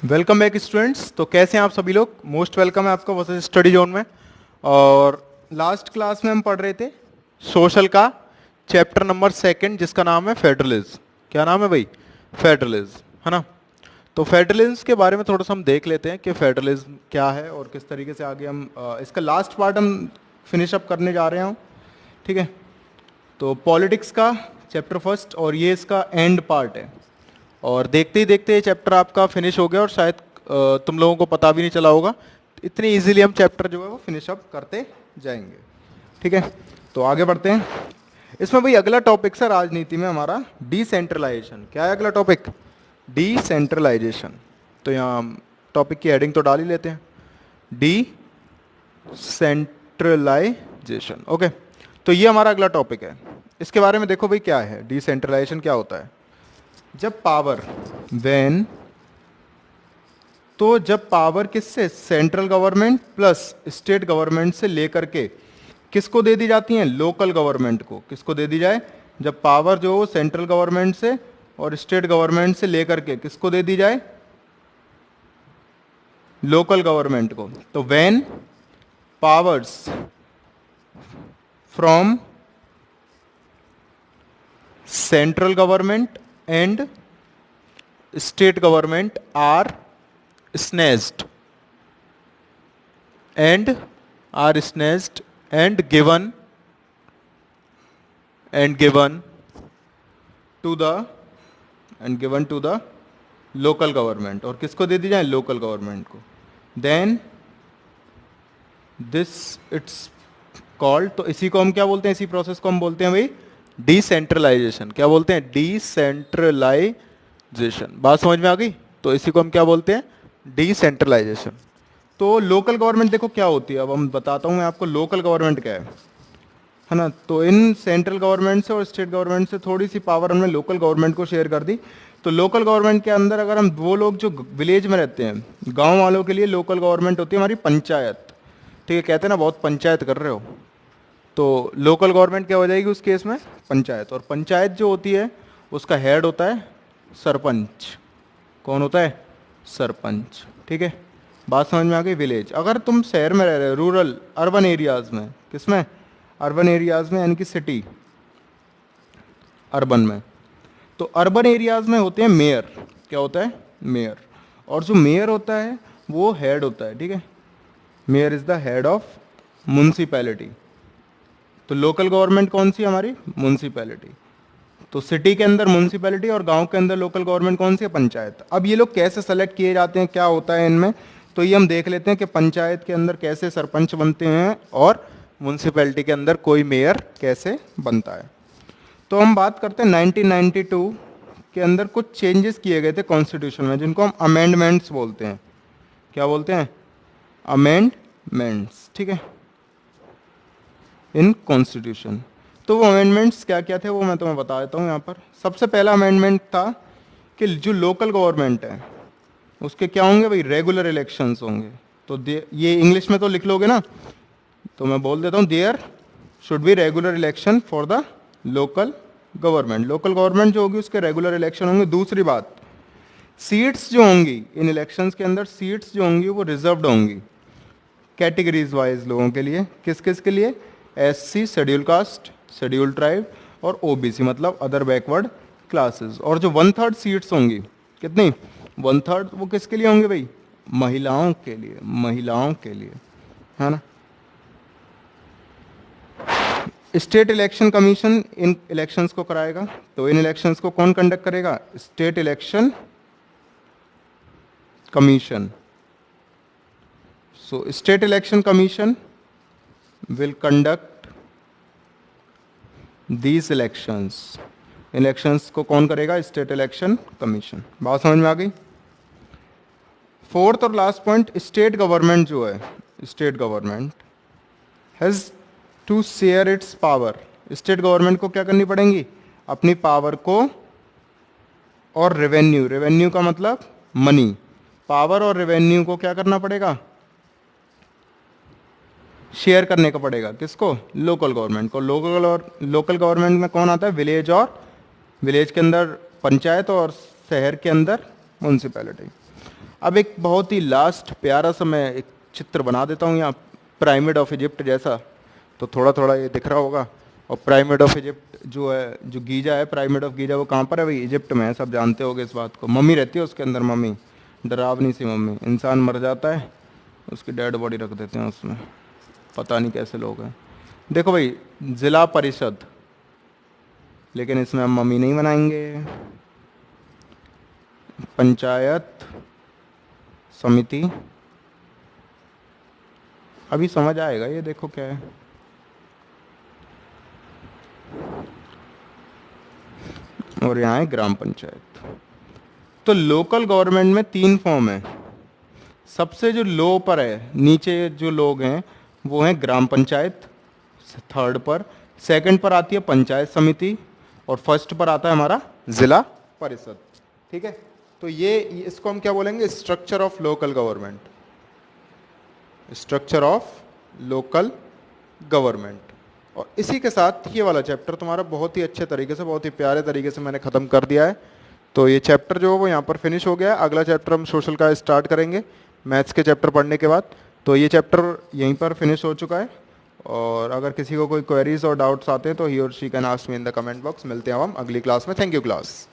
Welcome back students. तो कैसे हैं आप सभी लोग? मोस्ट वेलकम है आपका वर्सेस स्टडी जोन में। और लास्ट क्लास में हम पढ़ रहे थे सोशल का चैप्टर नंबर सेकंड, जिसका नाम है फेडरलिज्म। क्या नाम है भाई? फेडरलिज्म, है ना। तो फेडरलिज्म के बारे में थोड़ा सा हम देख लेते हैं कि फेडरलिज्म क्या है और किस तरीके से आगे हम इसका लास्ट पार्ट हम फिनिश अप करने जा रहे हैं। ठीक है, तो पॉलिटिक्स का चैप्टर फर्स्ट और ये इसका एंड पार्ट है। और देखते ही देखते ये चैप्टर आपका फिनिश हो गया और शायद तुम लोगों को पता भी नहीं चला होगा। इतनी इजीली हम चैप्टर जो है वो फिनिश अप करते जाएंगे। ठीक है, तो आगे बढ़ते हैं। इसमें भाई अगला टॉपिक सर राजनीति में हमारा डिसेंट्रलाइजेशन। क्या है अगला टॉपिक? डिसेंट्रलाइजेशन। तो यहाँ टॉपिक की हेडिंग तो डाल ही लेते हैं, डिसेंट्रलाइजेशन। ओके, तो ये हमारा अगला टॉपिक है। इसके बारे में देखो भाई क्या है डिसेंट्रलाइजेशन, क्या होता है। जब पावर व्हेन तो जब पावर किससे, central government plus state government से लेकर के किसको दे दी जाती है? लोकल गवर्नमेंट को। किसको दे दी जाए? जब पावर जो सेंट्रल गवर्नमेंट से और स्टेट गवर्नमेंट से लेकर के किसको दे दी जाए? लोकल गवर्नमेंट को। तो when powers from central government and state government are snatched and given to the local government। और किसको दे दी जाए? लोकल गवर्नमेंट को। देन दिस इट्स कॉल्ड, तो इसी को हम क्या बोलते हैं? इसी प्रोसेस को हम बोलते हैं भाई डिसेंट्रलाइजेशन। क्या बोलते हैं? डिसेंट्रलाइजेशन। बात समझ में आ गई? तो इसी को हम क्या बोलते हैं? डिसेंट्रलाइजेशन। तो लोकल गवर्नमेंट देखो क्या होती है, अब हम बताता हूं मैं आपको लोकल गवर्नमेंट क्या है ना। तो इन सेंट्रल गवर्नमेंट से और स्टेट गवर्नमेंट से थोड़ी सी पावर हमने लोकल गवर्नमेंट को शेयर कर दी। तो लोकल गवर्नमेंट के अंदर अगर हम वो लोग जो विलेज में रहते हैं, गांव वालों के लिए लोकल गवर्नमेंट होती है हमारी पंचायत। ठीक है, कहते हैं ना बहुत पंचायत कर रहे हो, तो लोकल गवर्नमेंट क्या हो जाएगी उस केस में? पंचायत। और पंचायत जो होती है उसका हेड होता है सरपंच। कौन होता है? सरपंच। ठीक है, बात समझ में आ गई। विलेज, अगर तुम शहर में रह रहे हो, रूरल अर्बन एरियाज में, किसमें? अर्बन एरियाज में, यानी कि सिटी अर्बन में। तो अर्बन एरियाज में होते हैं मेयर। क्या होता है? मेयर। और जो मेयर होता है वो हेड होता है। ठीक है, mayor is the head of municipality. तो लोकल गवर्नमेंट कौन सी हमारी? म्युनिसिपैलिटी। तो सिटी के अंदर म्युनिसिपैलिटी और गांव के अंदर लोकल गवर्नमेंट कौन सी है? पंचायत। अब ये लोग कैसे सेलेक्ट किए जाते हैं, क्या होता है इनमें, तो ये हम देख लेते हैं कि पंचायत के अंदर कैसे सरपंच बनते हैं और म्युनिसिपैलिटी के अंदर कोई मेयर कैसे बनता है। तो हम बात करते हैं 1992 के अंदर कुछ चेंजेस किए गए थे कॉन्स्टिट्यूशन में, जिनको हम अमेंडमेंट्स बोलते हैं। क्या बोलते हैं? अमेंडमेंट्स। ठीक है, इन कॉन्स्टिट्यूशन। तो वो अमेंडमेंट्स क्या क्या थे वो मैं तुम्हें बता देता हूँ यहाँ पर। सबसे पहला अमेंडमेंट था कि जो लोकल गवर्नमेंट है उसके क्या होंगे भाई? रेगुलर इलेक्शंस होंगे। तो ये इंग्लिश में तो लिख लोगे ना, तो मैं बोल देता हूँ there should be regular election for the local government. Local government जो होगी उसके रेगुलर इलेक्शन होंगे। दूसरी बात, सीट्स जो होंगी इन इलेक्शंस के अंदर, सीट्स जो होंगी वो रिजर्व्ड होंगी कैटेगरीज वाइज लोगों के लिए। किस किस के लिए? SC, schedule caste, schedule tribe और ओबीसी, मतलब अदर बैकवर्ड क्लासेस। और जो 1/3 सीट्स होंगी, कितनी? 1/3, वो किसके लिए होंगे भाई? महिलाओं के लिए। महिलाओं के लिए, है ना। स्टेट इलेक्शन कमीशन इन इलेक्शंस को कराएगा। तो इन इलेक्शंस को कौन कंडक्ट करेगा? State election commission. So state election commission will conduct these elections। Elections को कौन करेगा? State election commission. बात समझ में आ गई? फोर्थ और लास्ट पॉइंट, स्टेट गवर्नमेंट जो है, state government has to share its power. State government को क्या करनी पड़ेगी? अपनी पावर को और रेवेन्यू, रेवेन्यू का मतलब मनी, पावर और रेवेन्यू को क्या करना पड़ेगा? शेयर करने का पड़ेगा। किसको? लोकल गवर्नमेंट को। लोकल गवर्नमेंट में कौन आता है? विलेज, और विलेज के अंदर पंचायत और शहर के अंदर म्यूनसिपैलिटी। अब एक बहुत ही लास्ट प्यारा सा मैं एक चित्र बना देता हूँ यहाँ, पिरामिड ऑफ इजिप्ट जैसा, तो थोड़ा थोड़ा ये दिख रहा होगा। और पिरामिड ऑफ इजिप्ट जो है, जो गीजा है, पिरामिड ऑफ गीजा, वो कहाँ पर है भाई? इजिप्ट में है, सब जानते होगे इस बात को। मम्मी रहती है उसके अंदर, मम्मी, डरावनी सी मम्मी। इंसान मर जाता है, उसकी डेड बॉडी रख देते हैं उसमें, पता नहीं कैसे लोग हैं। देखो भाई, जिला परिषद, लेकिन इसमें हम मम्मी नहीं बनाएंगे। पंचायत समिति, अभी समझ आएगा ये, देखो क्या है। और यहाँ है ग्राम पंचायत। तो लोकल गवर्नमेंट में 3 फॉर्म है। सबसे जो लो पर है, नीचे जो लोग हैं वो हैं ग्राम पंचायत, थर्ड पर। सेकंड पर आती है पंचायत समिति, और फर्स्ट पर आता है हमारा जिला परिषद। ठीक है, तो ये इसको हम क्या बोलेंगे? Structure of local government, structure of local government. और इसी के साथ ये वाला चैप्टर तुम्हारा बहुत ही अच्छे तरीके से, बहुत ही प्यारे तरीके से मैंने ख़त्म कर दिया है। तो ये चैप्टर जो है वो यहाँ पर फिनिश हो गया है। अगला चैप्टर हम सोशल का स्टार्ट करेंगे मैथ्स के चैप्टर पढ़ने के बाद। तो ये चैप्टर यहीं पर फिनिश हो चुका है। और अगर किसी को कोई क्वेरीज और डाउट्स आते हैं तो ही और she can ask me in the comment box. मिलते हैं हम अगली क्लास में। Thank you class.